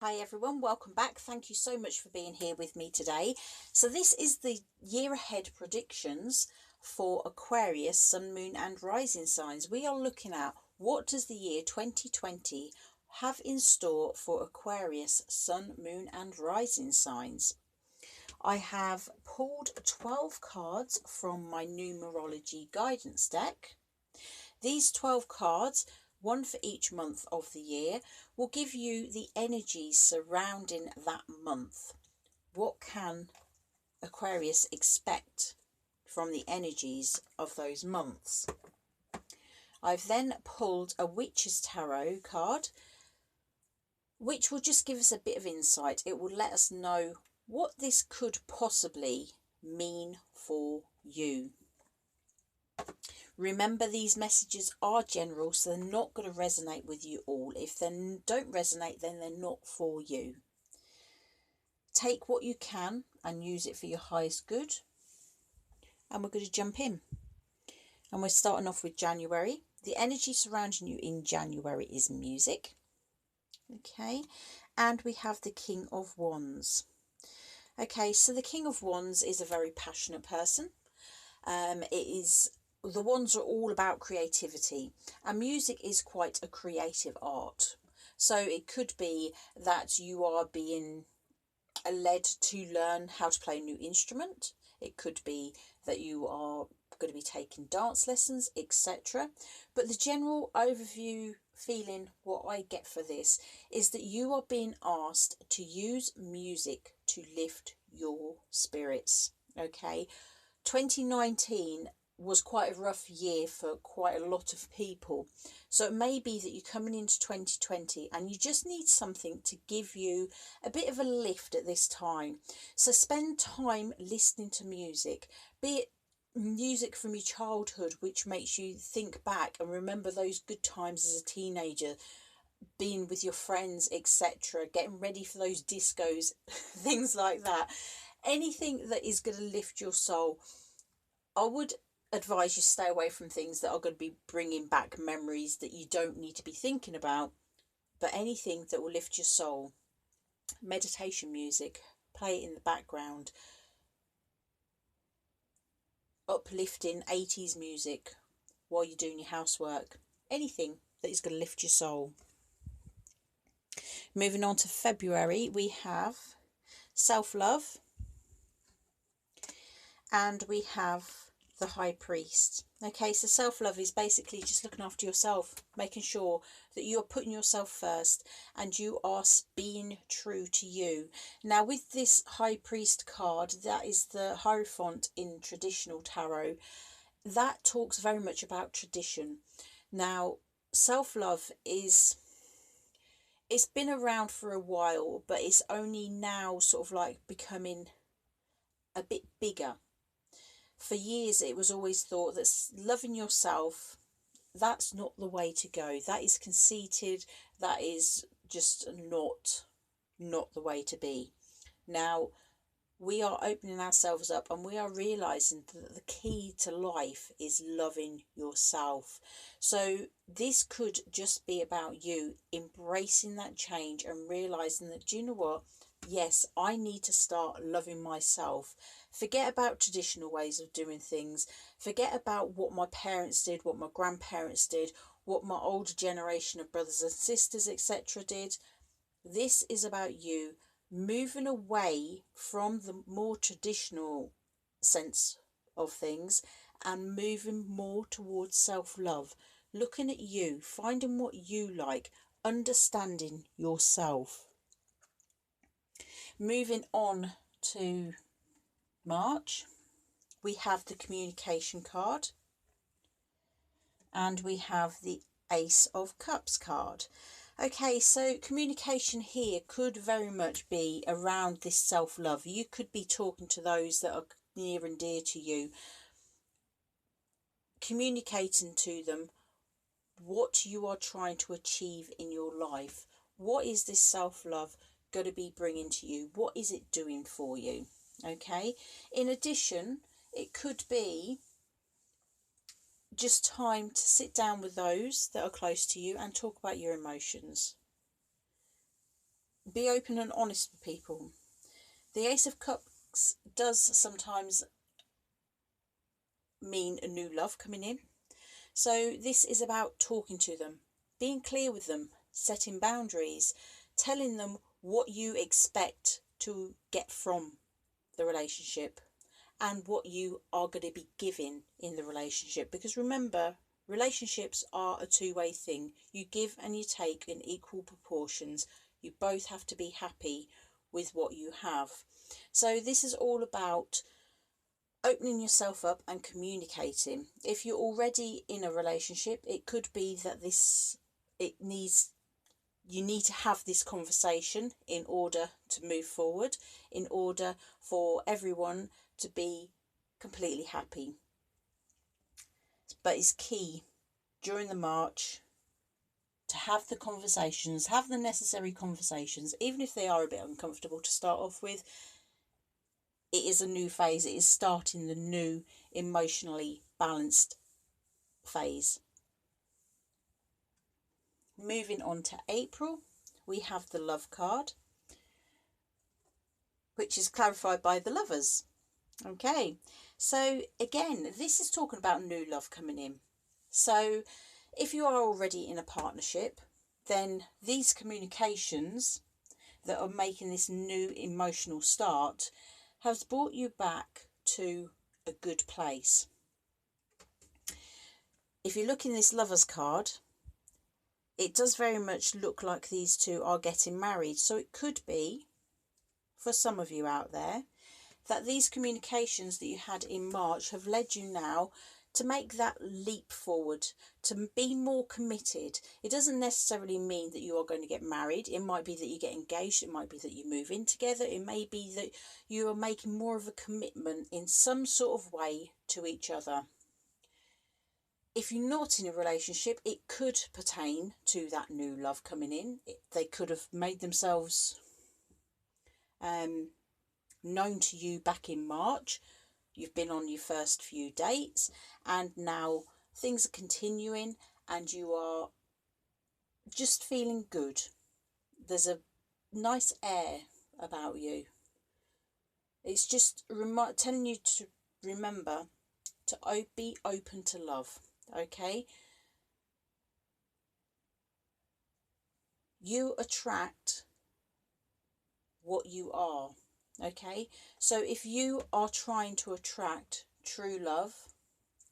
Hi everyone, welcome back. Thank you so much for being here with me today. So this is the year ahead predictions for Aquarius, Sun, Moon and Rising signs. We are looking at what does the year 2020 have in store for Aquarius, Sun, Moon and Rising signs. I have pulled 12 cards from my numerology guidance deck. These 12 cards, one for each month of the year, will give you the energies surrounding that month. What can Aquarius expect from the energies of those months? I've then pulled a Witch's Tarot card, which will just give us a bit of insight. It will let us know what this could possibly mean for you. Remember, these messages are general, so they're not going to resonate with you all. If they don't resonate, then they're not for you. Take what you can and use it for your highest good. And we're going to jump in. And we're starting off with January. The energy surrounding you in January is music. Okay. And we have the King of Wands. Okay, so the King of Wands is a very passionate person. The wands are all about creativity, and music is quite a creative art. So it could be that you are being led to learn how to play a new instrument. It could be that you are going to be taking dance lessons, etc. But the general overview feeling, what I get for this, is that you are being asked to use music to lift your spirits. Okay, 2019 was quite a rough year for quite a lot of people. So it may be that you're coming into 2020 and you just need something to give you a bit of a lift at this time. So spend time listening to music, be it music from your childhood, which makes you think back and remember those good times as a teenager, being with your friends, etc., getting ready for those discos, things like that. Anything that is going to lift your soul. I would advise you stay away from things that are going to be bringing back memories that you don't need to be thinking about, but anything that will lift your soul. Meditation music, play it in the background. Uplifting 80s music while you're doing your housework. Anything that is going to lift your soul. Moving on to February, we have self-love and we have the High Priest. Okay, so self-love is basically just looking after yourself, making sure that you're putting yourself first and you are being true to you. Now with this High Priest card, that is the Hierophant in traditional tarot, that talks very much about tradition. Now self-love it's been around for a while, but it's only now sort of like becoming a bit bigger. For years it was always thought that loving yourself, that's not the way to go. That is conceited. That is just not the way to be. Now we are opening ourselves up and we are realizing that the key to life is loving yourself. So this could just be about you embracing that change and realizing that, do you know what? Yes, I need to start loving myself. Forget about traditional ways of doing things. Forget about what my parents did, what my grandparents did, what my older generation of brothers and sisters, etc. did. This is about you moving away from the more traditional sense of things and moving more towards self-love. Looking at you, finding what you like, understanding yourself. Moving on to March, we have the communication card and we have the Ace of Cups card. Okay, so communication here could very much be around this self-love. You could be talking to those that are near and dear to you, communicating to them what you are trying to achieve in your life. What is this self-love going to be bringing to you? What is it doing for you? Okay, in addition, it could be just time to sit down with those that are close to you and talk about your emotions. Be open and honest with people. The Ace of Cups does sometimes mean a new love coming in. So this is about talking to them, being clear with them, setting boundaries, telling them what you expect to get from the relationship and what you are going to be giving in the relationship. Because remember, relationships are a two-way thing. You give and you take in equal proportions. You both have to be happy with what you have. So this is all about opening yourself up and communicating. If you're already in a relationship, it could be that you need to have this conversation in order to move forward, in order for everyone to be completely happy. But it's key during the march to have the conversations, have the necessary conversations, even if they are a bit uncomfortable to start off with. It is a new phase. It is starting the new emotionally balanced phase. Moving on to April, we have the love card, which is clarified by the Lovers. Okay, so again, this is talking about new love coming in. So if you are already in a partnership, then these communications that are making this new emotional start has brought you back to a good place. If you look in this Lovers card, it does very much look like these two are getting married. So it could be, for some of you out there, that these communications that you had in March have led you now to make that leap forward, to be more committed. It doesn't necessarily mean that you are going to get married. It might be that you get engaged. It might be that you move in together. It may be that you are making more of a commitment in some sort of way to each other. If you're not in a relationship, it could pertain to that new love coming in. They could have made themselves known to you back in March. You've been on your first few dates and now things are continuing and you are just feeling good. There's a nice air about you. It's just telling you to remember to be open to love, okay? You attract what you are, okay? So if you are trying to attract true love,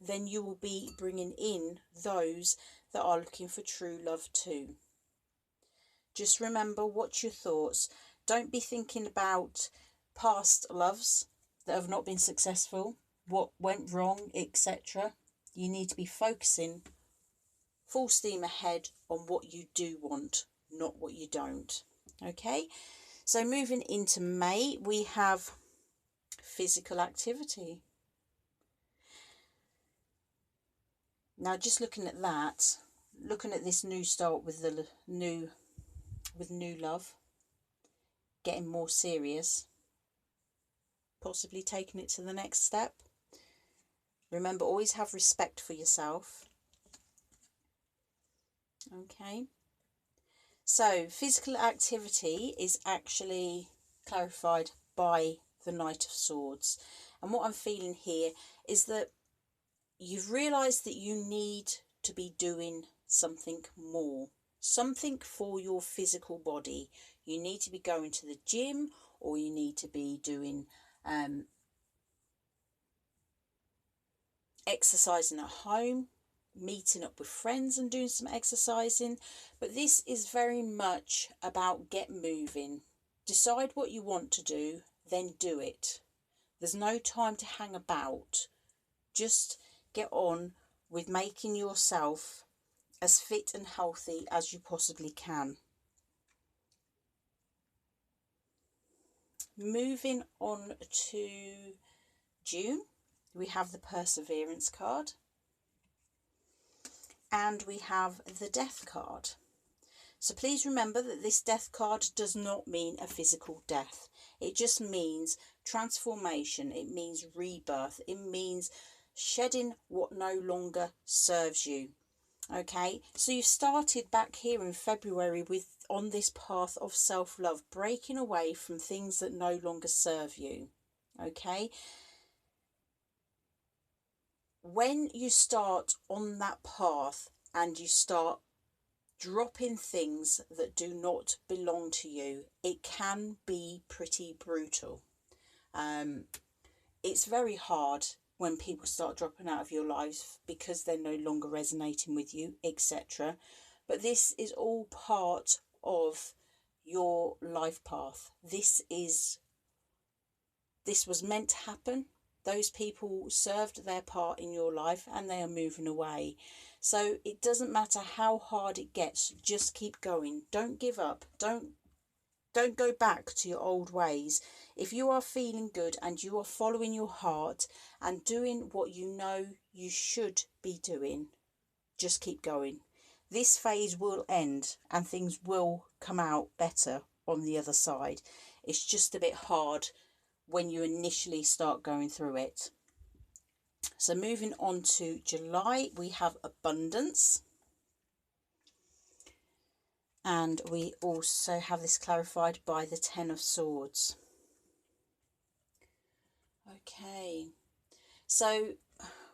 then you will be bringing in those that are looking for true love too. Just remember, watch your thoughts. Don't be thinking about past loves that have not been successful, what went wrong, etc. You need to be focusing full steam ahead on what you do want, not what you don't. Okay, so moving into May, we have physical activity. Now, just looking at that, looking at this new start with the new love, getting more serious, possibly taking it to the next step. Remember, always have respect for yourself. Okay. So, physical activity is actually clarified by the Knight of Swords. And what I'm feeling here is that you've realised that you need to be doing something more. Something for your physical body. You need to be going to the gym, or you need to be doing exercising at home, meeting up with friends and doing some exercising. But this is very much about get moving. Decide what you want to do, then do it. There's no time to hang about. Just get on with making yourself as fit and healthy as you possibly can. Moving on to June, we have the Perseverance card and we have the Death card. So please remember that this Death card does not mean a physical death. It just means transformation. It means rebirth. It means shedding what no longer serves you. Okay, so you've started back here in February with on this path of self-love, breaking away from things that no longer serve you. Okay, when you start on that path and you start dropping things that do not belong to you, it can be pretty brutal. It's very hard when people start dropping out of your life because they're no longer resonating with you, etc. But this is all part of your life path. This was meant to happen. Those people served their part in your life and they are moving away. So it doesn't matter how hard it gets, just keep going. Don't give up. Don't go back to your old ways. If you are feeling good and you are following your heart and doing what you know you should be doing, just keep going. This phase will end and things will come out better on the other side. It's just a bit hard when you initially start going through it. So moving on to July, we have abundance. And we also have this clarified by the Ten of Swords. Okay, so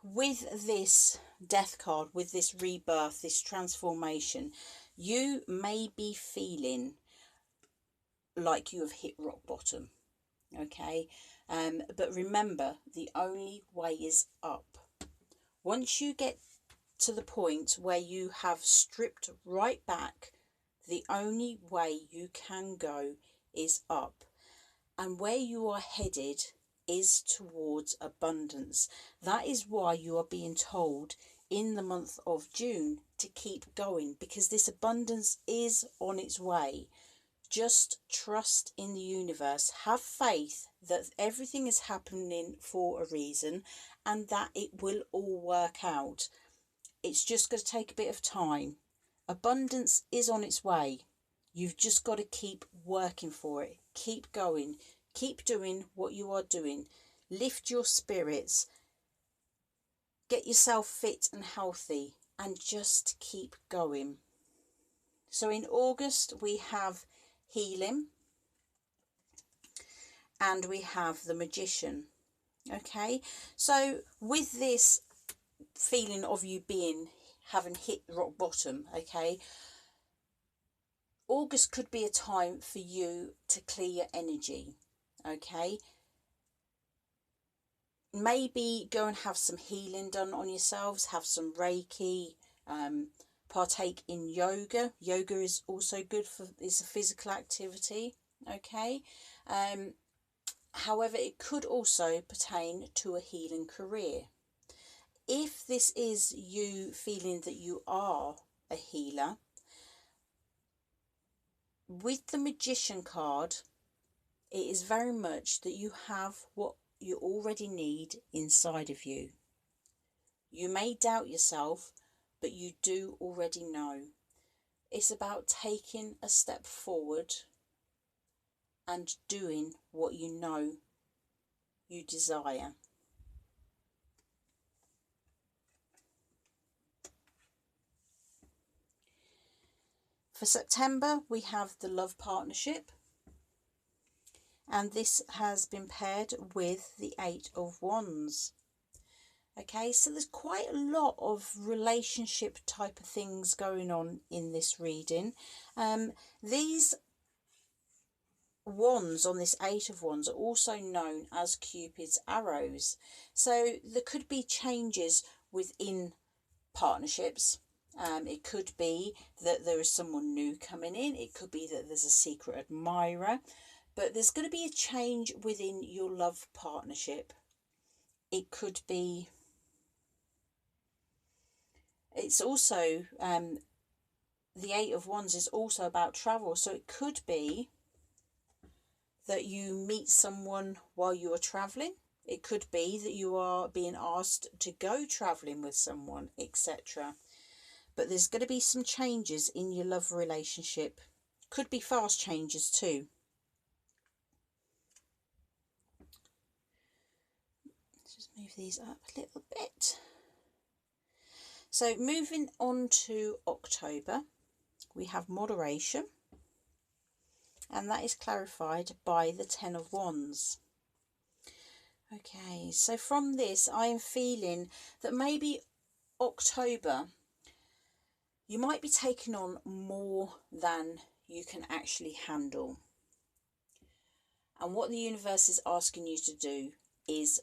with this death card, with this rebirth, this transformation, you may be feeling like you have hit rock bottom. Okay, but remember, the only way is up. Once you get to the point where you have stripped right back, the only way you can go is up. And where you are headed is towards abundance. That is why you are being told in the month of June to keep going, because this abundance is on its way. Just trust in the universe. Have faith that everything is happening for a reason and that it will all work out. It's just going to take a bit of time. Abundance is on its way. You've just got to keep working for it. Keep going. Keep doing what you are doing. Lift your spirits. Get yourself fit and healthy and just keep going. So in August we have healing and we have the Magician. Okay, so with this feeling of you having hit rock bottom, okay, August could be a time for you to clear your energy. Okay, maybe go and have some healing done on yourselves, have some Reiki, partake in yoga. Yoga is also good for, it's a physical activity. Okay, however, it could also pertain to a healing career. If this is you feeling that you are a healer, with the Magician card, it is very much that you have what you already need inside of you. You may doubt yourself, but you do already know. It's about taking a step forward and doing what you know you desire. For September, we have the love partnership. And this has been paired with the Eight of Wands. Okay, so there's quite a lot of relationship type of things going on in this reading. These wands on this Eight of Wands are also known as Cupid's arrows. So there could be changes within partnerships. It could be that there is someone new coming in. It could be that there's a secret admirer. But there's going to be a change within your love partnership. It could be, it's also, the Eight of Wands is also about travel. So it could be that you meet someone while you are travelling. It could be that you are being asked to go travelling with someone, etc. But there's going to be some changes in your love relationship. Could be fast changes too. Let's just move these up a little bit. So moving on to October, we have moderation, and that is clarified by the Ten of Wands. Okay, so from this, I am feeling that maybe October, you might be taking on more than you can actually handle. And what the universe is asking you to do is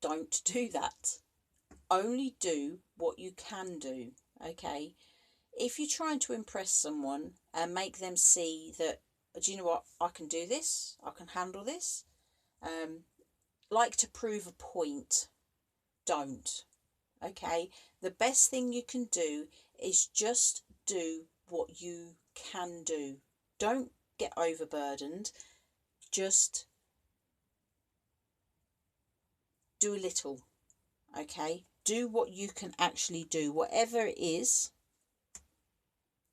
don't do that. Only do what you can do, okay? If you're trying to impress someone and make them see that, do you know what, I can do this, I can handle this, like to prove a point, don't, okay? The best thing you can do is just do what you can do. Don't get overburdened, just do a little, okay? Do what you can actually do, whatever it is.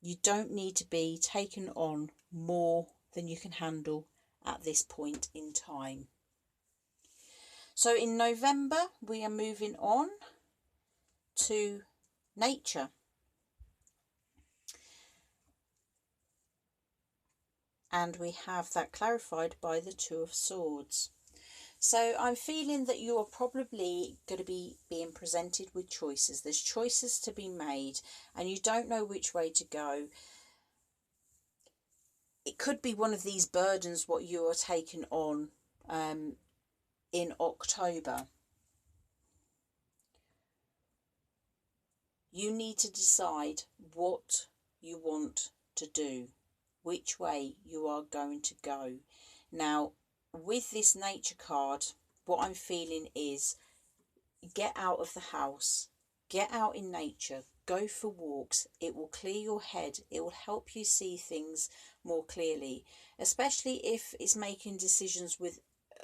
You don't need to be taken on more than you can handle at this point in time. So in November, we are moving on to nature. And we have that clarified by the Two of Swords. So I'm feeling that you are probably going to be being presented with choices. There's choices to be made and you don't know which way to go. It could be one of these burdens what you are taking on in October. You need to decide what you want to do, which way you are going to go. Now, with this nature card, what I'm feeling is get out of the house, get out in nature, go for walks. It will clear your head. It will help you see things more clearly, especially if it's making decisions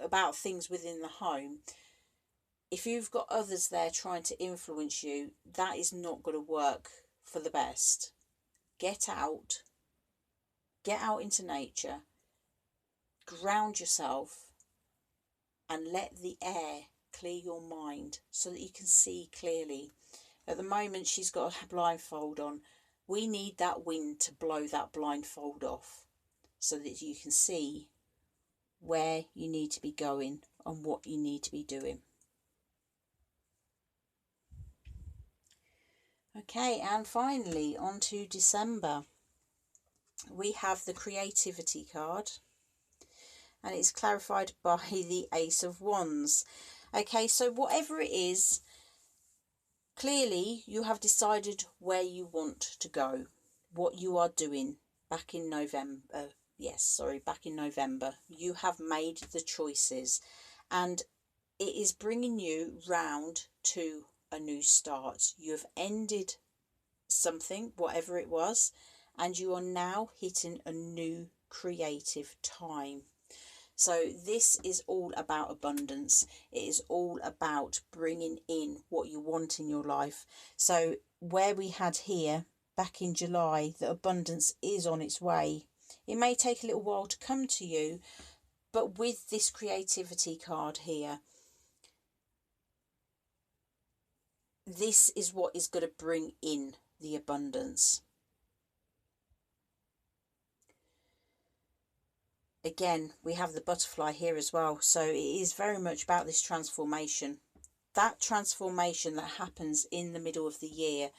about things within the home. If you've got others there trying to influence you, that is not going to work for the best. Get out into nature, ground yourself, and let the air clear your mind so that you can see clearly. At the moment, she's got a blindfold on. We need that wind to blow that blindfold off so that you can see where you need to be going and what you need to be doing. Okay, and finally, on to December. We have the creativity card, and it's clarified by the Ace of Wands. Okay, so whatever it is, clearly you have decided where you want to go, what you are doing back in November. Back in November. You have made the choices, and it is bringing you round to a new start. You have ended something, whatever it was, and you are now hitting a new creative time. So this is all about abundance. It is all about bringing in what you want in your life. So where we had here back in July, that abundance is on its way. It may take a little while to come to you, but with this creativity card here, this is what is going to bring in the abundance. Again, we have the butterfly here as well. So it is very much about this transformation. That transformation that happens in the middle of the year,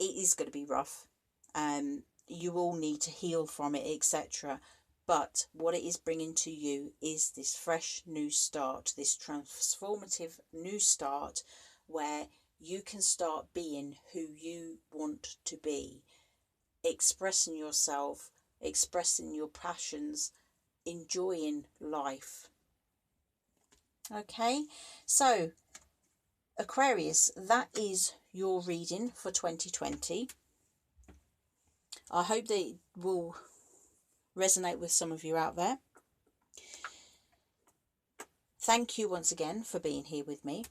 it is going to be rough. You will need to heal from it, etc. But what it is bringing to you is this fresh new start, this transformative new start where you can start being who you want to be, expressing yourself, expressing your passions, enjoying life. Okay, so Aquarius, that is your reading for 2020. I hope that it will resonate with some of you out there. Thank you once again for being here with me.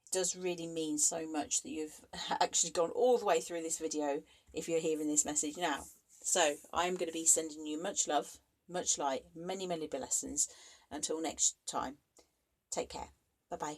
It does really mean so much that you've actually gone all the way through this video if you're hearing this message now. So I'm going to be sending you much love, much light, many, many blessings. Until next time, take care. Bye-bye.